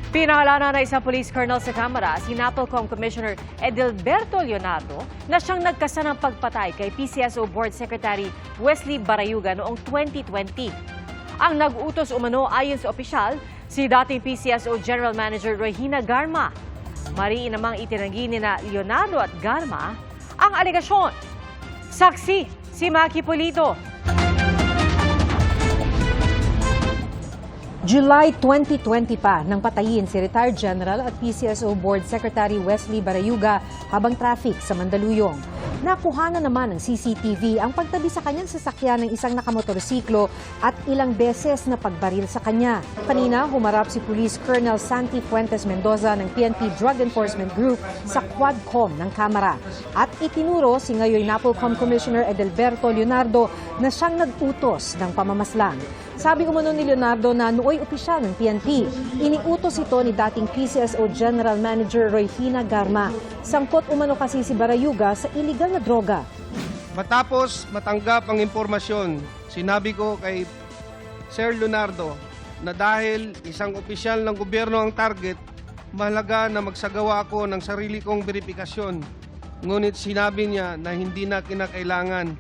Pinangalanan na isang police colonel sa Kamara, si NAPOLCOM Commissioner Edilberto Leonardo, na siyang nagkasa ng pagpatay kay PCSO Board Secretary Wesley Barayuga noong 2020. Ang nag-utos umano ayon sa opisyal, si dating PCSO General Manager Regina Garma. Mariin namang itinanggi ni na Leonardo at Garma ang alegasyon. Saksi si Maki Polito. July 2020 pa nang patayin si retired General at PCSO Board Secretary Wesley Barayuga habang traffic sa Mandaluyong. Nakuha na naman ng CCTV ang pagtabi sa kanyang sasakyan ng isang nakamotorsiklo at ilang beses na pagbaril sa kanya. Kanina, humarap si Police Colonel Santi Fuentes Mendoza ng PNP Drug Enforcement Group sa Quadcom ng Kamara. At itinuro si ngayon NAPOLCOM Commissioner Edilberto Leonardo na siyang nag-utos ng pamamaslang. Sabi umano ni Leonardo na nooy opisyal ng PNP, iniutos ito ni dating PCSO General Manager Regina Garma. Sangkot umano kasi si Barayuga sa iligal na droga. Matapos matanggap ang impormasyon, sinabi ko kay Sir Leonardo na dahil isang opisyal ng gobyerno ang target, mahalaga na magsagawa ako ng sarili kong verifikasyon. Ngunit sinabi niya na hindi na kinakailangan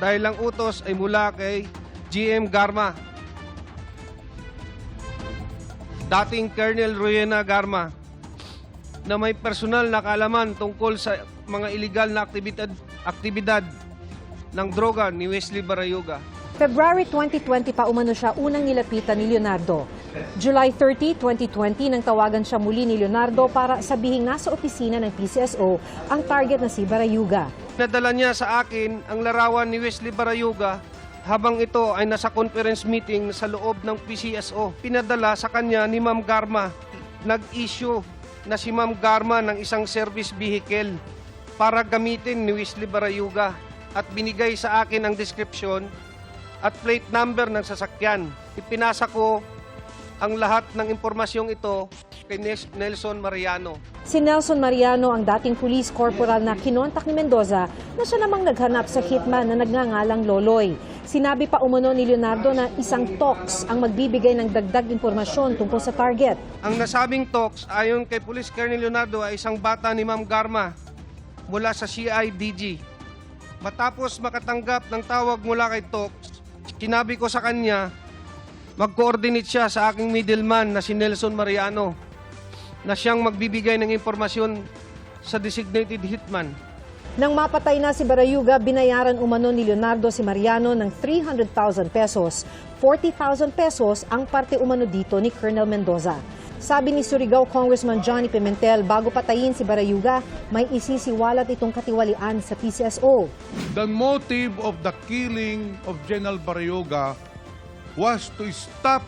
dahil ang utos ay mula kay GM Garma. Dating Colonel Regina Garma na may personal na kaalaman tungkol sa mga iligal na aktibidad ng droga ni Wesley Barayuga. February 2020 pa umano siya unang nilapitan ni Leonardo. July 30, 2020 nang tawagan siya muli ni Leonardo para sabihing nasa opisina ng PCSO ang target na si Barayuga. Nadala niya sa akin ang larawan ni Wesley Barayuga habang ito ay nasa conference meeting sa loob ng PCSO. Pinadala sa kanya ni Ma'am Garma. Nag-issue na si Ma'am Garma ng isang service vehicle para gamitin ni Wesley Barayuga at binigay sa akin ang description at plate number ng sasakyan. Ipinasa ko ang lahat ng impormasyong ito kay Nelson Mariano. Si Nelson Mariano ang dating police corporal na kinontak ni Mendoza na siya namang naghanap sa hitman na nagngangalang Loloy. Sinabi pa umano ni Leonardo na isang tox ang magbibigay ng dagdag impormasyon tungkol sa target. Ang nasabing tox ayon kay Police Colonel Leonardo ay isang bata ni Ma'am Garma mula sa CIDG. Matapos makatanggap ng tawag mula kay tox, sinabi ko sa kanya mag-coordinate siya sa aking middleman na si Nelson Mariano na siyang magbibigay ng impormasyon sa designated hitman. Nang mapatay na si Barayuga, binayaran umano ni Leonardo si Mariano ng 300,000 pesos. 40,000 pesos ang parte umano dito ni Colonel Mendoza. Sabi ni Surigao Congressman Johnny Pimentel, bago patayin si Barayuga, may isisiwalat itong katiwalian sa PCSO. The motive of the killing of General Barayuga was to stop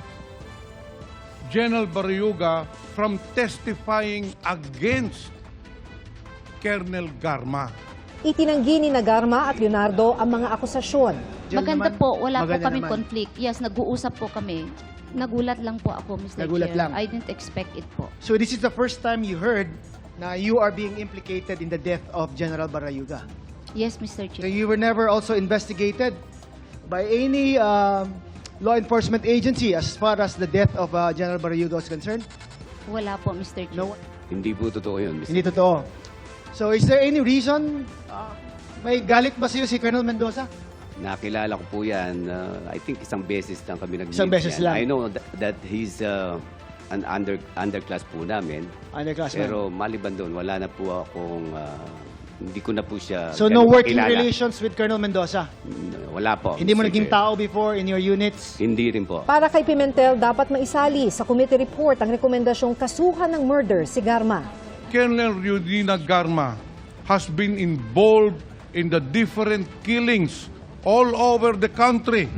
General Barayuga from testifying against Colonel Garma. Itinanggi ni Garma at Leonardo ang mga akusasyon. Maganda po, wala po kaming conflict. Yes, nag-uusap po kami. Nagulat lang po ako, Mr. Nagulat Chair. lang. I didn't expect it po. So this is the first time you heard na you are being implicated in the death of General Barayuga. Yes, Mr. So Chair. you were never also investigated by any law enforcement agency as far as the death of General Barayuga was concerned? Wala po, Mr. Chair. No, Hindi po totoo yun, Mr. hindi totoo. So is there any reason, may galit ba sa'yo si Colonel Mendoza? Nakilala ko po yan. I think isang beses lang kami nag-meet. Isang beses yan. lang. I know that he's an underclass po namin. Underclassman. Pero maliban doon, wala na po akong, hindi ko na po siya So no ganun working kakilala. relations with Colonel Mendoza? Wala po. Hindi mo Mr. naging Chair. tao before in your units? Hindi rin po. Para kay Pimentel, dapat maisali sa committee report ang rekomendasyong kasuhan ng murder si Garma. Colonel Regina Garma has been involved in the different killings all over the country.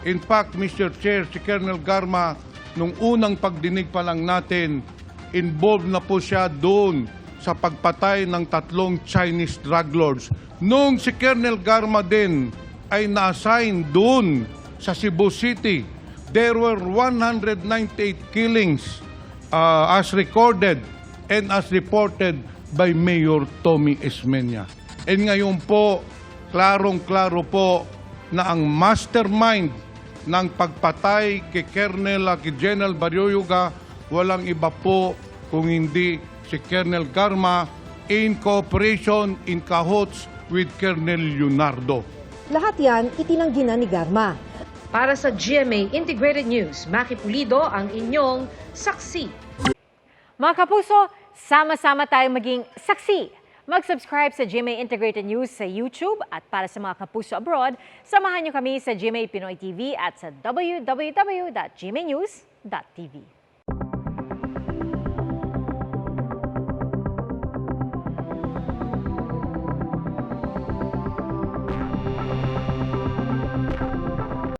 In fact, Mr. Chair, si Colonel Garma, nung unang pagdinig pa lang natin, involved na po siya doon sa pagpatay ng 3 Chinese drug lords. Nung si Colonel Garma din ay na-assign doon sa Cebu City, there were 198 killings as recorded and as reported by Mayor Tommy Esmeña. And ngayon po, klarong-klaro po na ang mastermind ng pagpatay kay Colonel General Barayuga walang iba po kung hindi si Colonel Garma in cooperation, in cahoots with Colonel Leonardo. Lahat yan itinanggi na ni Garma. Para sa GMA Integrated News, Maki Pulido ang inyong saksi. Mga kapuso, sama-sama tayong maging saksi. Mag-subscribe sa GMA Integrated News sa YouTube at para sa mga kapuso abroad, samahan niyo kami sa GMA Pinoy TV at sa www.gmanews.tv.